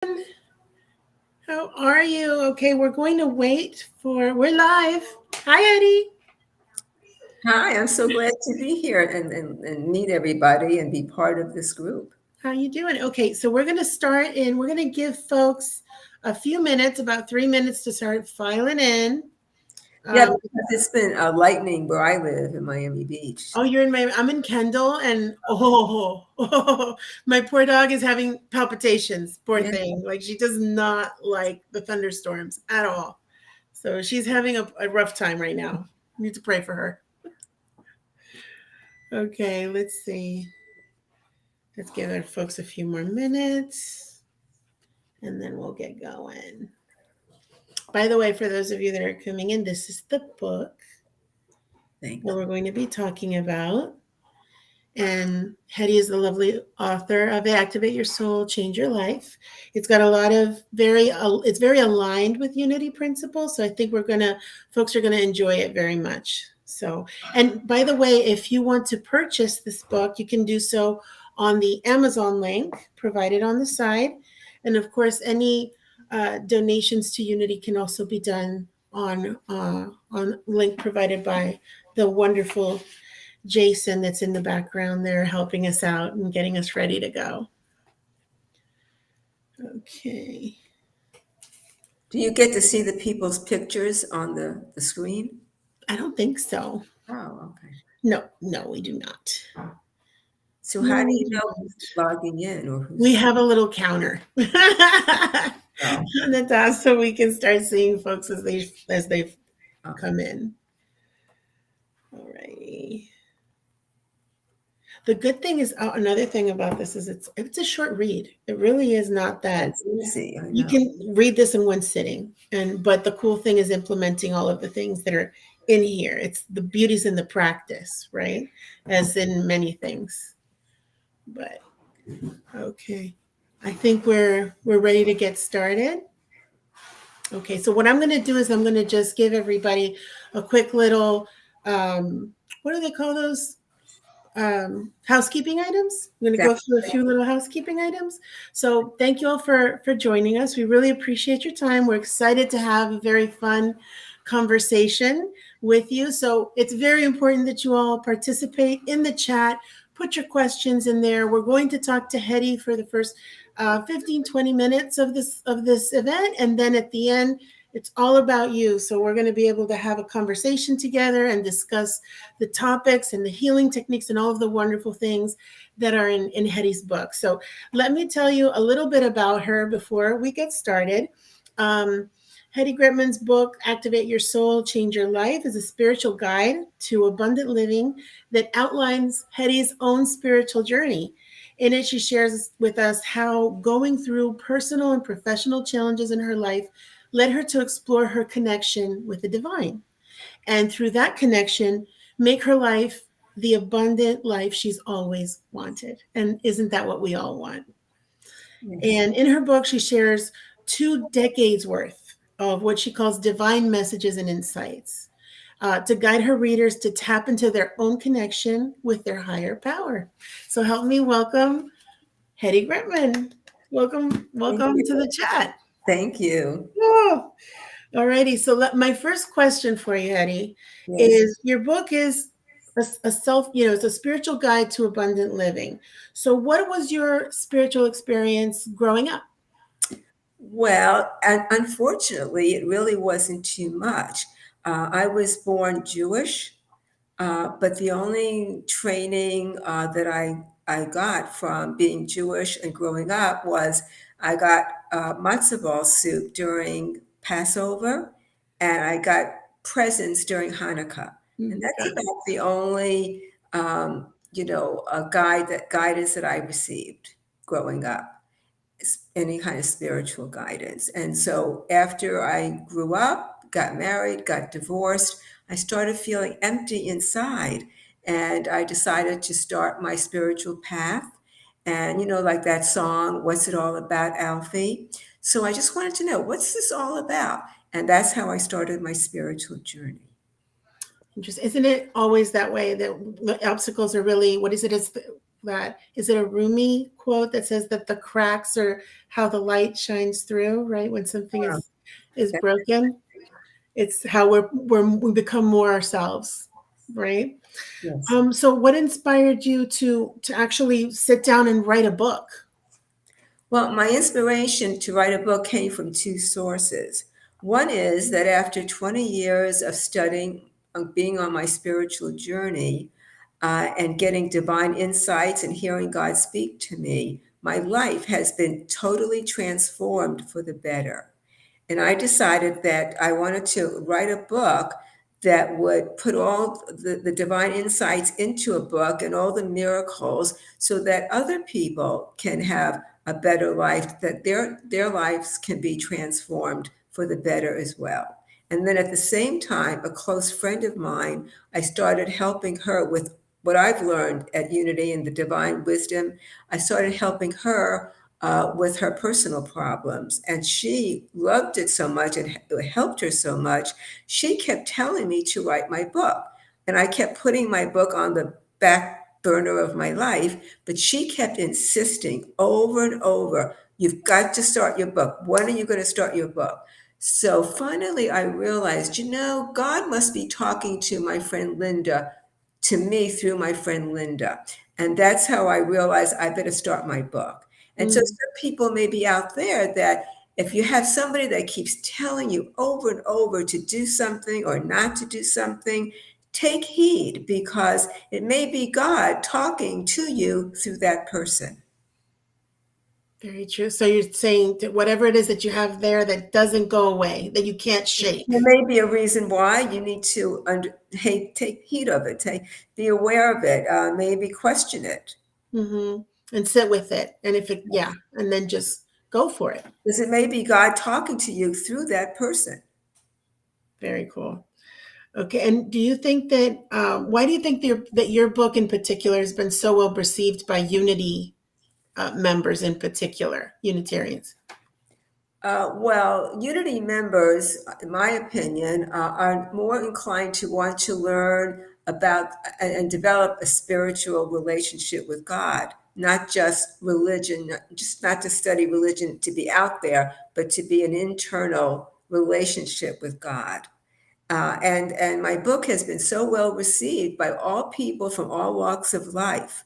How are you? Okay, we're going to we're live. Hi, Eddie. Hi, I'm so glad to be here and meet everybody and be part of this group. How you doing? Okay, so we're going to start and we're going to give folks a few minutes, about 3 minutes to start filing in. Yeah, Um, because it's been lightning where I live in Miami Beach. oh, I'm in Kendall and my poor dog is having palpitations. Poor Yeah. thing. Like she does not like the thunderstorms at all. So she's having a rough time right now. Need to pray for her. Okay, let's see. Let's give our folks a few more minutes and then we'll get going. By the way, for those of you that are coming in, this is the book Thank that you. we're going to be talking about. And Hettie is the lovely author of it, Activate Your Soul, Change Your Life. It's got a lot of it's very aligned with Unity principles. So I think folks are going to enjoy it very much. So, and by the way, if you want to purchase this book, you can do so on the Amazon link provided on the side. And of course, any donations to Unity can also be done on link provided by the wonderful Jason that's in the background there helping us out and getting us ready to go. Okay. Do you get to see the people's pictures on the screen? I don't think so. Oh, okay. No, we do not. So No, how do we you do know not. who's logging in or We who's have a little counter on oh, the top so we can start seeing folks as they okay. come in. All righty. The good thing is another thing about this is it's a short read. It really is not that It's easy, I you know. can read this in one sitting but the cool thing is implementing all of the things that are in here. It's the beauties in the practice, right? As in many things. But okay, I think we're ready to get started. Okay, so what I'm going to do is I'm going to just give everybody a quick little what do they call those, housekeeping items. I'm going to That, go through a few little housekeeping items. So thank you all for joining us. We really appreciate your time. We're excited to have a very fun conversation with you. So it's very important that you all participate in the chat. Put your questions in there. We're going to talk to Hettie for the first 15-20 minutes of this event, and then at the end it's all about you. So we're going to be able to have a conversation together and discuss the topics and the healing techniques and all of the wonderful things that are in Hettie's book. So let me tell you a little bit about her before we get started. Um, Hettie Grutman's book, Activate Your Soul, Change Your Life, is a spiritual guide to abundant living that outlines Hettie's own spiritual journey. In it, she shares with us how going through personal and professional challenges in her life led her to explore her connection with the divine. And through that connection, make her life the abundant life she's always wanted. And isn't that what we all want? yes. And in her book, she shares 2 decades worth of what she calls divine messages and insights to guide her readers to tap into their own connection with their higher power. So help me welcome Hettie Grutman. Welcome, Thank welcome you. to the chat. Thank you. Oh, alrighty. So my first question for you, Hettie, Yes. is your book is a self, it's a spiritual guide to abundant living. So what was your spiritual experience growing up? Well, and unfortunately, it really wasn't too much. I was born Jewish. But the only training that I got from being Jewish and growing up was I got matzo ball soup during Passover, and I got presents during Hanukkah, and that's Got it. about the only guidance that I received growing up, any kind of spiritual guidance. And so after I grew up, got married, got divorced, I started feeling empty inside. And I decided to start my spiritual path. And, like that song, What's It All About, Alfie? So I just wanted to know, what's this all about? And that's how I started my spiritual journey. Interesting. Isn't it always that way that the obstacles are really, what is it? that, is it a Rumi quote that says that the cracks are how the light shines through, right? When something Wow. is That- broken, it's how we become more ourselves, right? yes. So what inspired you to actually sit down and write a book? Well, my inspiration to write a book came from two sources. One is that after 20 years of studying, being on my spiritual journey, and getting divine insights and hearing God speak to me, my life has been totally transformed for the better. And I decided that I wanted to write a book that would put all the divine insights into a book and all the miracles so that other people can have a better life, that their lives can be transformed for the better as well. And then at the same time, a close friend of mine, I started helping her with what I've learned at Unity and the divine wisdom. I started helping her with her personal problems. And she loved it so much and it helped her so much. She kept telling me to write my book. And I kept putting my book on the back burner of my life, but she kept insisting over and over, you've got to start your book. When are you going to start your book? So finally, I realized, God must be talking to my friend Linda, to me through my friend Linda. And that's how I realized I better start my book. And so Mm, some people may be out there that if you have somebody that keeps telling you over and over to do something or not to do something, take heed because it may be God talking to you through that person. very true. So you're saying that whatever it is that you have there that doesn't go away, that you can't shake. There may be a reason why you need to take heed of it, be aware of it, maybe question it. And sit with it. And if it, yeah, and then just go for it. Because it may be God talking to you through that person. Very cool. Okay. And do you think that, why do you think that your book in particular has been so well received by Unity members in particular, Unitarians? Well, Unity members, in my opinion, are more inclined to want to learn about and develop a spiritual relationship with God, not just religion, just not to study religion to be out there, but to be an internal relationship with God. And my book has been so well received by all people from all walks of life,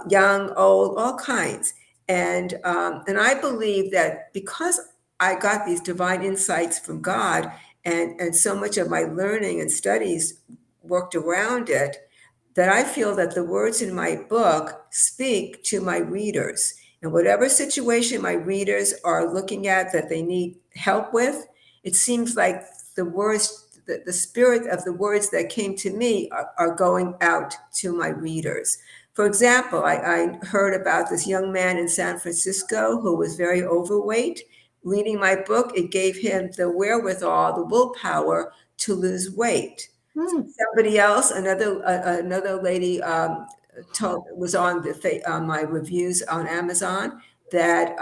young, old, all kinds. And I believe that because I got these divine insights from God, and so much of my learning and studies worked around it, that I feel that the words in my book speak to my readers. And whatever situation my readers are looking at that they need help with, it seems like the words, the spirit of the words that came to me are going out to my readers. For example, I heard about this young man in San Francisco who was very overweight. Reading my book, it gave him the wherewithal, the willpower to lose weight. Hmm. Somebody else, another lady, was on on my reviews on Amazon that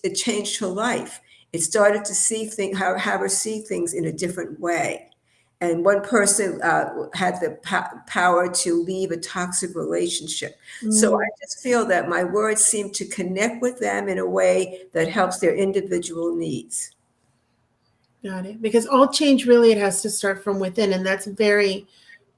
it changed her life. It started to see things, have her see things in a different way. And one person had the power to leave a toxic relationship. So I Mm, just feel that my words seem to connect with them in a way that helps their individual needs. got it. Because all change really, it has to start from within, and that's very,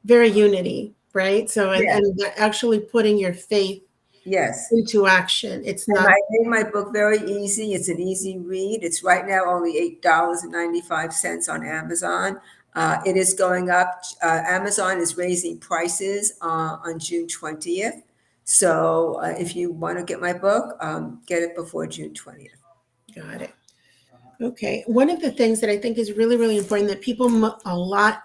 very Unity, right? So Yes, and actually putting your faith yes. into action. It's And not. I made my book very easy. It's an easy read. It's right now only $8.95 on Amazon. It is going up. Amazon is raising prices on June 20th. So if you want to get my book, get it before June 20th. Got it. Okay. One of the things that I think is really, really important that people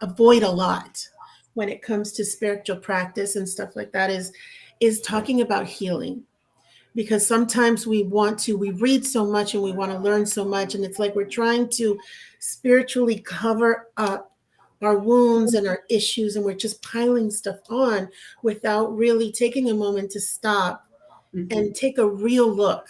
avoid a lot when it comes to spiritual practice and stuff like that is talking about healing. Because sometimes we read so much and we want to learn so much, and it's like we're trying to spiritually cover up our wounds and our issues, and we're just piling stuff on without really taking a moment to stop Mhm. and take a real look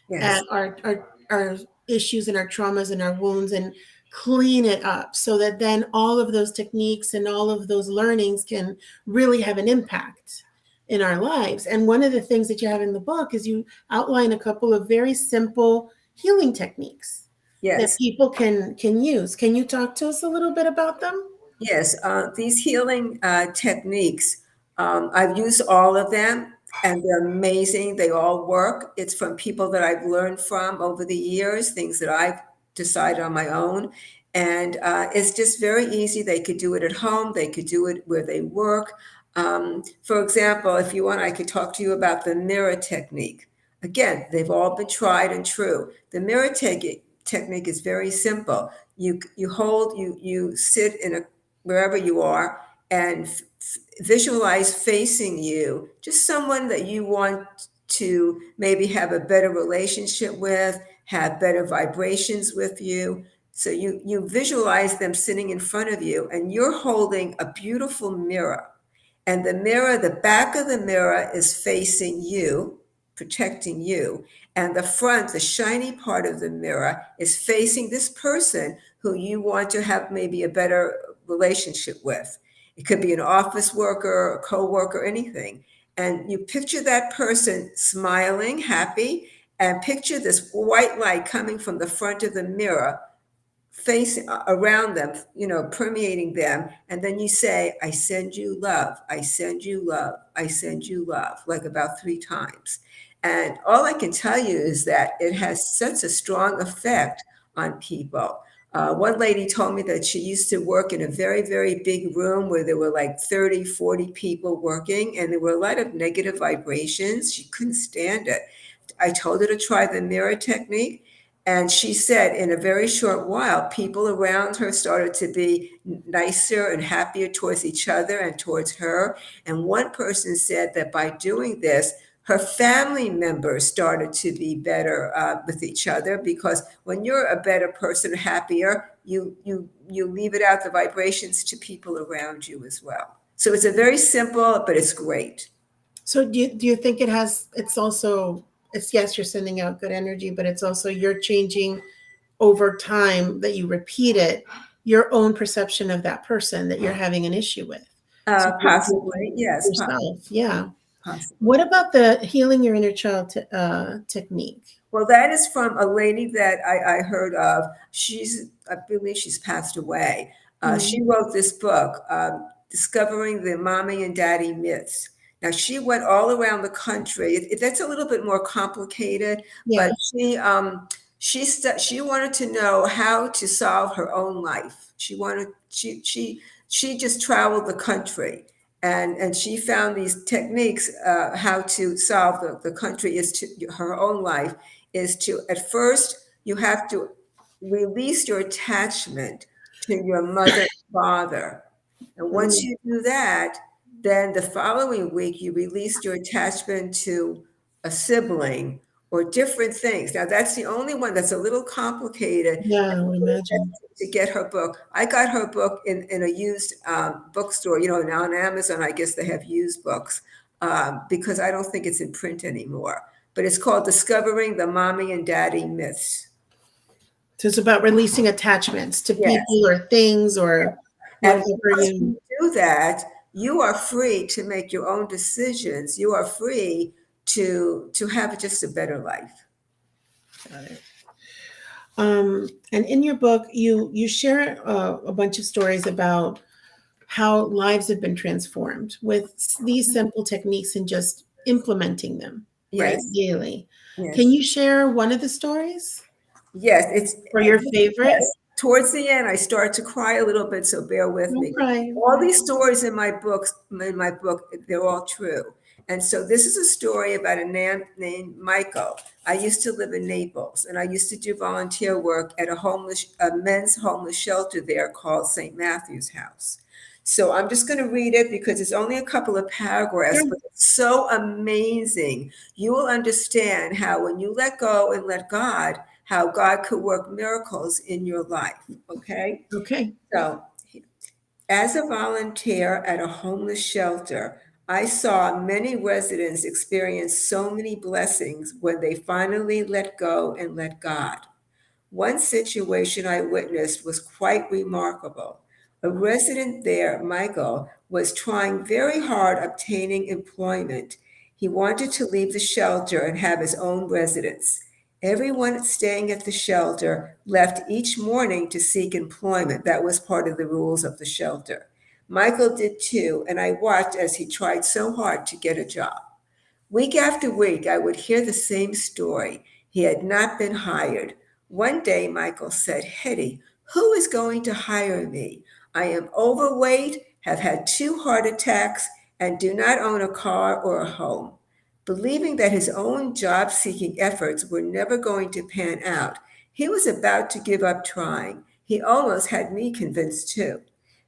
Yes. at our issues and our traumas and our wounds and clean it up so that then all of those techniques and all of those learnings can really have an impact. in our lives. And one of the things that you have in the book is you outline a couple of very simple healing techniques that Yes. people can use. Can you talk to us a little bit about them? Yes, these healing techniques, I've used all of them and they're amazing. They all work. It's from people that I've learned from over the years, things that I've decided on my own. And it's just very easy. They could do it at home, they could do it where they work. For example, if you want, I could talk to you about the mirror technique. Again, they've all been tried and true. The technique is very simple. You sit in a wherever you are and visualize facing you just someone that you want to maybe have a better relationship with, have better vibrations with you. So you visualize them sitting in front of you and you're holding a beautiful mirror, and the mirror, the back of the mirror is facing you, protecting you, and the front, the shiny part of the mirror, is facing this person who you want to have maybe a better relationship with. It could be an office worker, a co-worker, anything. And you picture that person smiling, happy, and picture this white light coming from the front of the mirror facing around them, permeating them. And then you say, I send you love, I send you love, I send you love, like about 3 times. And all I can tell you is that it has such a strong effect on people. One lady told me that she used to work in a very, very big room where there were like 30, 40 people working, and there were a lot of negative vibrations. She couldn't stand it. I told her to try the mirror technique. And she said in a very short while, people around her started to be nicer and happier towards each other and towards her. And one person said that by doing this, her family members started to be better with each other, because when you're a better person, happier, you leave it out the vibrations to people around you as well. So it's a very simple, but it's great. So do you think it's also, it's, yes, you're sending out good energy, but it's also you're changing over time that you repeat it, your own perception of that person that you're having an issue with. So Possibly, yes, yourself, yeah. possibly. What about the healing your inner child technique? Well, that is from a lady that I heard of. I believe she's passed away. She Mm, wrote this book, Discovering the Mommy and Daddy Myths. Now, she went all around the country. That's a little bit more complicated, yeah. but she wanted to know how to solve her own life. She just traveled the country, and she found these techniques, how to solve the country is to her own life is to, at first, you have to release your attachment to your mother and father. And once Mm, you do that, then the following week, you release your attachment to a sibling or different things. Now, that's the only one that's a little complicated yeah, I would imagine. to get her book. I got her book in a used bookstore. Now on Amazon, I guess they have used books, because I don't think it's in print anymore. But it's called Discovering the Mommy and Daddy Myths. So it's about releasing attachments to Yes. people or things or And whatever once you. you do that, you are free to make your own decisions. You are free to have just a better life. Got it. And in your book, you share a bunch of stories about how lives have been transformed with these simple techniques and just implementing them, right, Yes, daily. Can yes. you share one of the stories Yes, it's or your favorite? yes. Towards the end, I start to cry a little bit, so bear with Don't me. cry. All these stories in my book, they're all true. And so this is a story about a man named Michael. I used to live in Naples, and I used to do volunteer work at a men's homeless shelter there called St. Matthew's House. So I'm just going to read it because it's only a couple of paragraphs, Sure. but it's so amazing. You will understand how when you let go and let God, how God could work miracles in your life. Okay. Okay. So, as a volunteer at a homeless shelter, I saw many residents experience so many blessings when they finally let go and let God. One situation I witnessed was quite remarkable. A resident there, Michael, was trying very hard obtaining employment. He wanted to leave the shelter and have his own residence. Everyone staying at the shelter left each morning to seek employment. That was part of the rules of the shelter. Michael did too, and I watched as he tried so hard to get a job. Week after week, I would hear the same story. He had not been hired. One day, Michael said, Hettie, who is going to hire me? I am overweight, have had 2 heart attacks, and do not own a car or a home. Believing that his own job seeking efforts were never going to pan out, he was about to give up trying. He almost had me convinced too.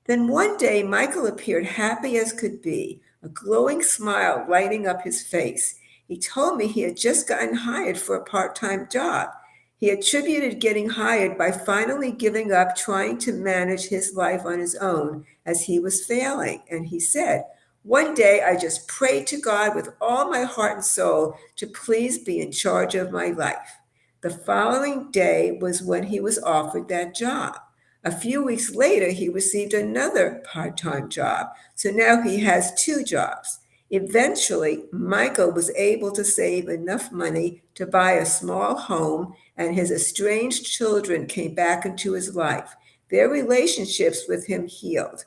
Then one day, Michael appeared happy as could be, a glowing smile lighting up his face. He told me he had just gotten hired for a part-time job. He attributed getting hired by finally giving up trying to manage his life on his own as he was failing. And he said, one day I just prayed to God with all my heart and soul to please be in charge of my life. The following day was when he was offered that job. A few weeks later, he received another part-time job. So now he has 2 jobs. Eventually, Michael was able to save enough money to buy a small home, and his estranged children came back into his life. Their relationships with him healed.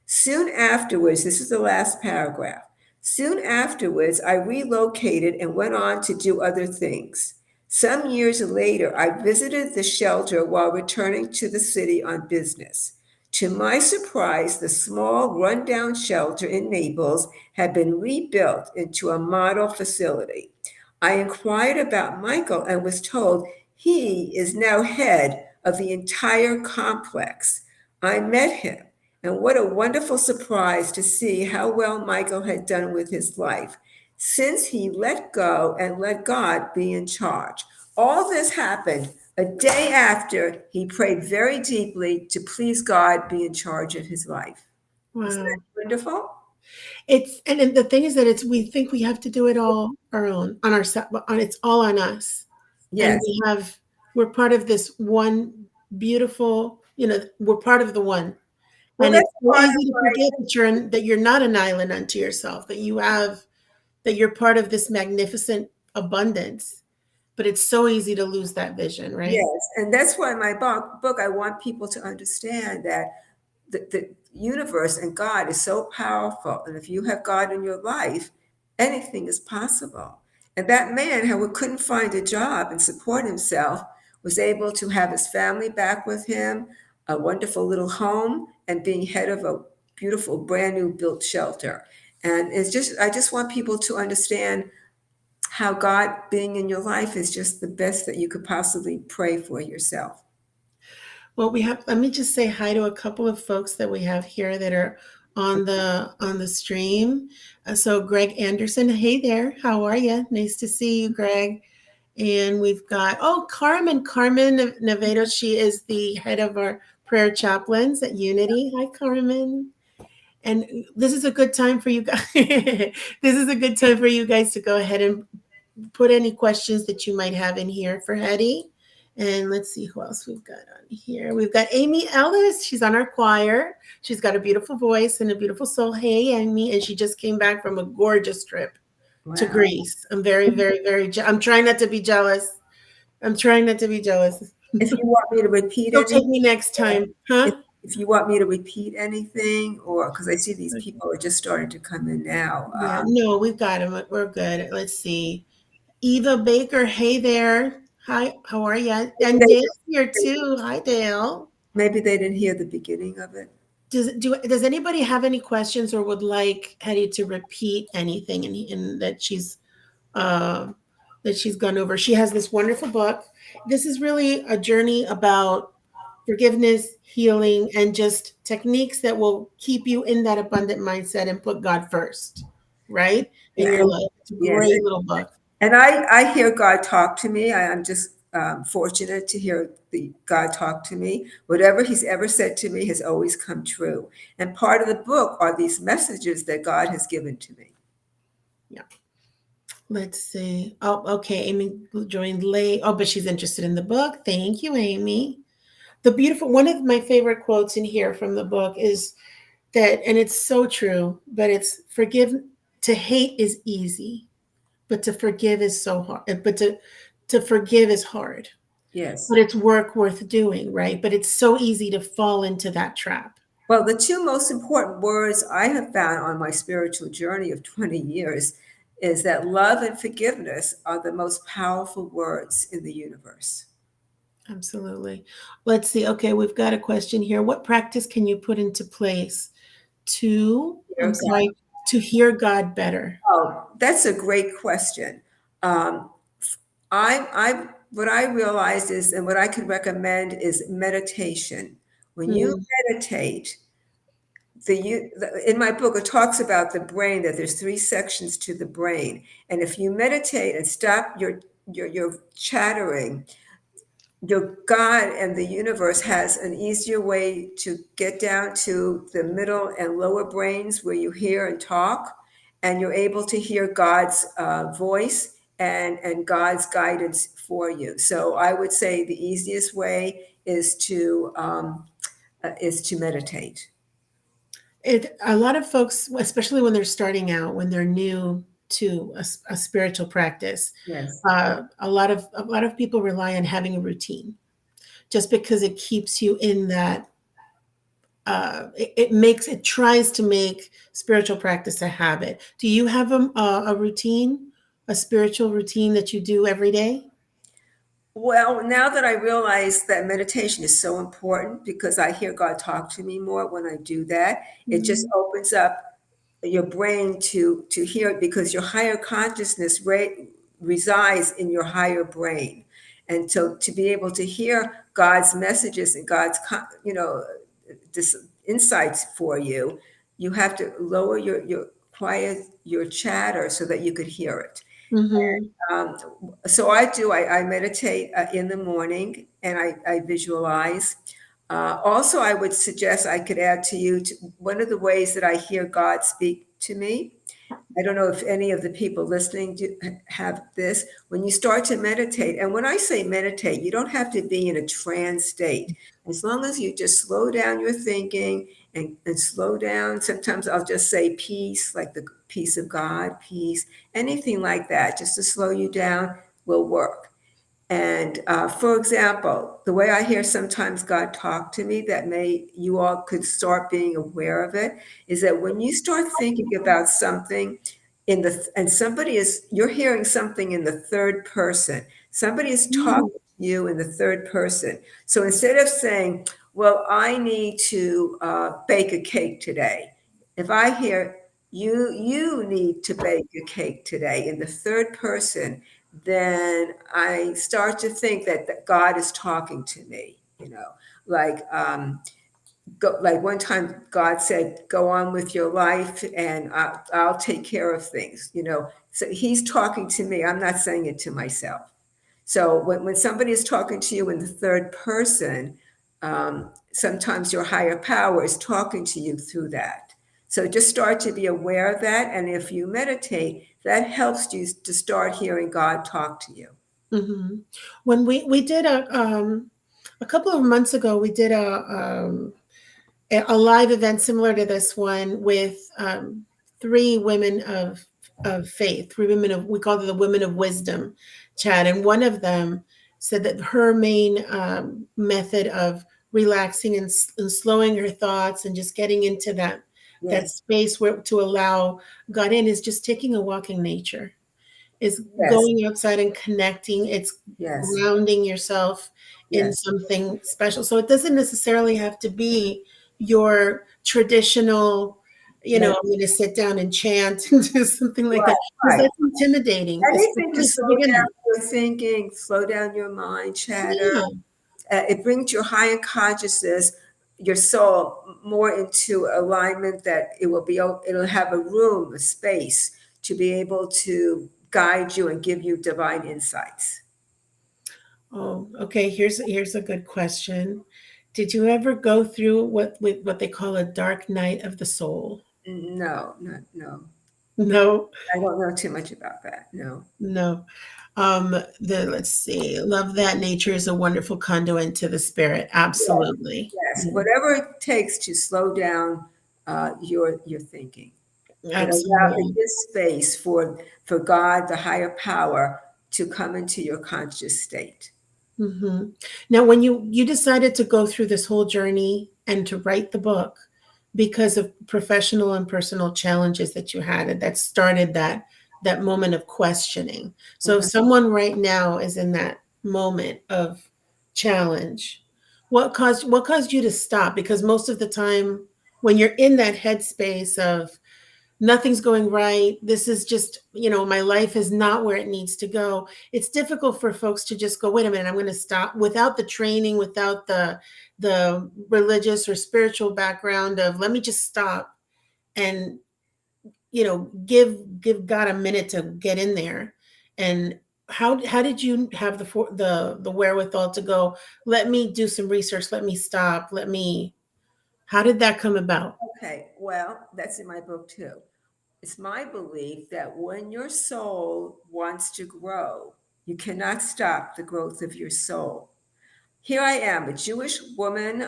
Soon afterwards, this is the last paragraph. Soon afterwards, I relocated and went on to do other things. Some years later, I visited the shelter while returning to the city on business. To my surprise, the small, rundown shelter in Naples had been rebuilt into a model facility. I inquired about Michael and was told he is now head of the entire complex. I met him, and what a wonderful surprise to see how well Michael had done with his life since he let go and let God be in charge. All this happened a day after he prayed very deeply to please God be in charge of his life. Isn't that Wow. wonderful? And the thing is that we think we have to do it all our own on ourselves, on it's all on us. And Yes. we're part of this one beautiful, we're part of the one. Well, And that's it's so part easy of to my, forget that you're not an island unto yourself, that you're part of this magnificent abundance. But it's so easy to lose that vision, right? yes. And that's why my book, I want people to understand that the universe and God is so powerful. And if you have God in your life, anything is possible. And that man, who couldn't find a job and support himself, was able to have his family back with him, a wonderful little home, and being head of a beautiful, brand new built shelter. And I just want people to understand how God being in your life is just the best that you could possibly pray for yourself. Well, let me just say hi to a couple of folks that we have here that are on the stream. So Greg Anderson, hey there, how are you? Nice to see you, Greg. And we've got, Carmen Navedo. She is the head of our prayer chaplains at Unity. Hi, Carmen. And this is a good time for you guys. This is a good time for you guys to go ahead and put any questions that you might have in here for Hettie. And let's see who else we've got on here. We've got Amy Ellis. She's on our choir. She's got a beautiful voice and a beautiful soul. Hey, Amy. And she just came back from a gorgeous trip to Wow. Greece. I'm very, very, very, I'm trying not to be jealous. I'm trying not to be jealous. If you want me to repeat She'll take anything, me next time. Huh? if you want me to repeat anything, or because I see these people are just starting to come in now. Yeah, no, we've got him. We're good. Let's see. Eva Baker, hey there. Hi, how are you? Maybe And they, Dale's here too. Hi, Dale. maybe they didn't hear the beginning of it. Does anybody have any questions or would like Hettie to repeat anything uh, that she's gone over? She has this wonderful book. This is really a journey about forgiveness, healing, and just techniques that will keep you in that abundant mindset and put God first, right? In Yeah. your life. It's a Yes. great little book. And I hear God talk to me. I'm just fortunate to hear God talk to me. Whatever He's ever said to me has always come true. And part of the book are these messages that God has given to me. Yeah. Let's see. Oh, okay. Amy joined late. Oh, but she's interested in the book. Thank you, Amy. One of my favorite quotes in here from the book is that, and it's so true, but it's forgive. To hate is easy, but to forgive is so hard. But to forgive is hard, Yes. but it's work worth doing, right? But it's so easy to fall into that trap. Well, the two most important words I have found on my spiritual journey of 20 years is that love and forgiveness are the most powerful words in the universe. Absolutely. Let's see. Okay, we've got a question here. What practice can you put into place to, Dear I'm God. sorry, to hear God better? Oh, that's a great question. Um, what I realized is, and what I could recommend is meditation. When you Mm, meditate, in my book it talks about the brain, that there's three sections to the brain, and if you meditate and stop your chattering, your God and the universe has an easier way to get down to the middle and lower brains where you hear and talk, and you're able to hear God's voice and God's guidance for you. So I would say the easiest way is to meditate. a lot of folks, especially when they're starting out, when they're new to a spiritual practice, Yes. a lot of people rely on having a routine, just because it keeps you in that. It tries to make spiritual practice a habit. Do you have a routine, a spiritual routine that you do every day? Well, now that I realize that meditation is so important because I hear God talk to me more when I do that, it just Mhm. opens up your brain to hear it, because your higher consciousness resides in your higher brain. And so to be able to hear God's messages and God's this insights for you, you have to lower your quiet your chatter so that you could hear it. Mhm. um, so I meditate in the morning, and I visualize. Also, I would suggest I could add to you one of the ways that I hear God speak to me. I don't know if any of the people listening have this. When you start to meditate, and when I say meditate, you don't have to be in a trance state. As long as you just slow down your thinking and slow down. Sometimes I'll just say peace, like the peace of God, peace, anything like that, just to slow you down will work. And for example, the way I hear sometimes God talk to me, that may you all could start being aware of it, is that when you start thinking about something and somebody is you're hearing something in the third person, somebody is Mm. talking to you in the third person. So instead of saying, "Well, I need to bake a cake today," if I hear you need to bake a cake today in the third person, then I start to think that God is talking to me, like like one time God said, "Go on with your life, and I'll take care of things." So He's talking to me. I'm not saying it to myself. So when somebody is talking to you in the third person, sometimes your higher power is talking to you through that. So just start to be aware of that. And if you meditate, that helps you to start hearing God talk to you. Mhm. When we did a couple of months ago, we did a live event similar to this one with three women of faith, three women of, we call them the women of wisdom, Chad, and one of them said that her main method of relaxing and slowing her thoughts and just getting into that Yes, space where to allow God in is just taking a walk in nature, is yes, going outside and connecting. It's yes, grounding yourself in yes. something special. So it doesn't necessarily have to be your traditional, Med- I'm going to sit down and chant and do something like that, because right, right. that's intimidating, Anything to especially for slow down beginners. your thinking, slow down your mind, chatter. Yeah. It brings your higher consciousness, your soul, more into alignment, that it'll have a room, a space to be able to guide you and give you divine insights. Oh, okay. Here's a good question. Did you ever go through what they call a dark night of the soul? No, no. No. I don't know too much about that. No. No. Let's see. Love that nature is a wonderful conduit to the spirit. Yes, Absolutely. yes. Yeah. Whatever it takes to slow down, your thinking. It Absolutely. gives space for God, the higher power, to come into your conscious state. Hmm. Now, when you decided to go through this whole journey and to write the book because of professional and personal challenges that you had, and that started that moment of questioning. So, if Mhm. someone right now is in that moment of challenge, what caused you to stop? Because most of the time, when you're in that headspace of nothing's going right, this is just, my life is not where it needs to go, it's difficult for folks to just go, wait a minute, I'm going to stop, without the training, without the religious or spiritual background of, let me just stop and, give God a minute to get in there. And how did you have the wherewithal to go, let me do some research, let me stop, how did that come about? Okay, well, that's in my book too. It's my belief that when your soul wants to grow, you cannot stop the growth of your soul. Here I am, a Jewish woman,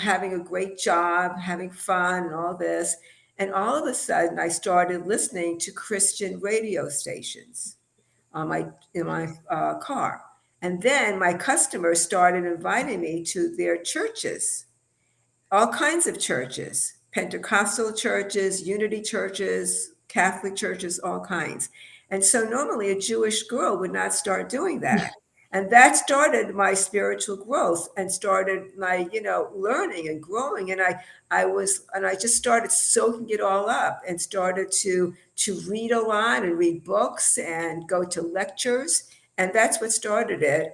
having a great job, having fun, and all this. And all of a sudden, I started listening to Christian radio stations on my car. And then my customers started inviting me to their churches, all kinds of churches, Pentecostal churches, unity churches, Catholic churches, all kinds. And so normally a Jewish girl would not start doing that. And that started my spiritual growth and started my, learning and growing. And I just started soaking it all up and started to read a lot and read books and go to lectures. And that's what started it.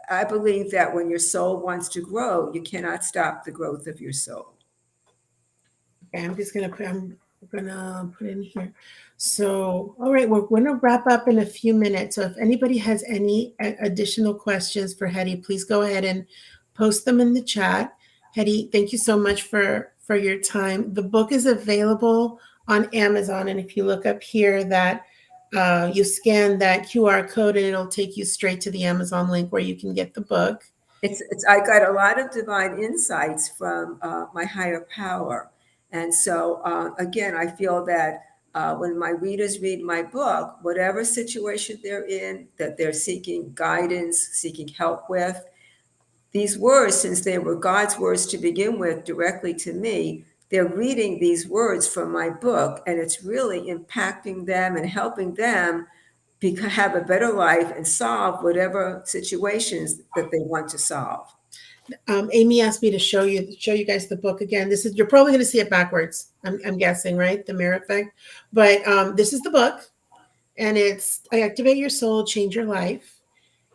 I believe that when your soul wants to grow, you cannot stop the growth of your soul. Okay, I'm gonna put in here. So, all right, we're going to wrap up in a few minutes. So, if anybody has any additional questions for Hettie, please go ahead and post them in the chat. Hettie, thank you so much for your time. The book is available on Amazon, and if you look up here, that you scan that QR code, and it'll take you straight to the Amazon link where you can get the book. I got a lot of divine insights from my higher power. And so, again, I feel that when my readers read my book, whatever situation they're in, that they're seeking guidance, seeking help with, these words, since they were God's words to begin with directly to me, they're reading these words from my book, and it's really impacting them and helping them have a better life and solve whatever situations that they want to solve. Amy asked me to show you guys the book again. This is, you're probably going to see it backwards. I'm guessing, right? The mirror effect. But this is the book, and it's I Activate Your Soul, Change Your Life,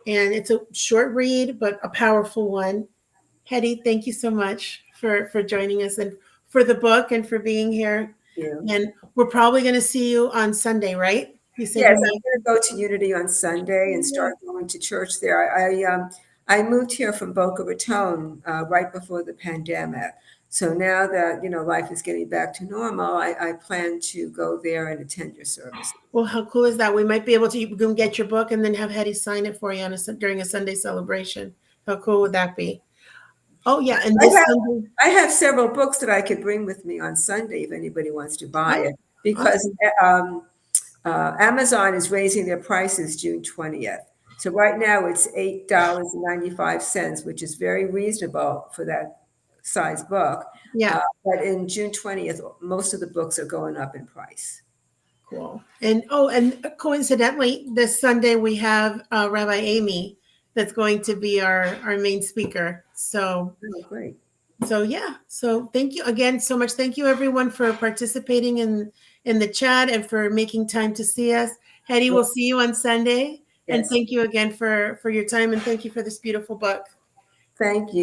and it's a short read but a powerful one. Hettie, thank you so much for joining us and for the book and for being here. Yeah. And we're probably going to see you on Sunday, right? You said Yes, you I'm going to go to Unity on Sunday and might. start going to church there. I moved here from Boca Raton right before the pandemic. So now that life is getting back to normal, I plan to go there and attend your service. Well, how cool is that? We might be able to go get your book and then have Hettie sign it for you during a Sunday celebration. How cool would that be? Oh yeah, and I this have Sunday. I have several books that I could bring with me on Sunday if anybody wants to buy Oh, it, because awesome. Amazon is raising their prices June 20th. So right now it's $8.95, which is very reasonable for that size book. Yeah, But in June 20th, most of the books are going up in price. cool. And coincidentally, this Sunday we have Rabbi Amy that's going to be our main speaker. Oh, great. So yeah. So thank you again so much. Thank you everyone for participating in the chat and for making time to see us. Hettie, we'll see you on Sunday. And Yes. thank you again for your time, and thank you for this beautiful book. Thank you.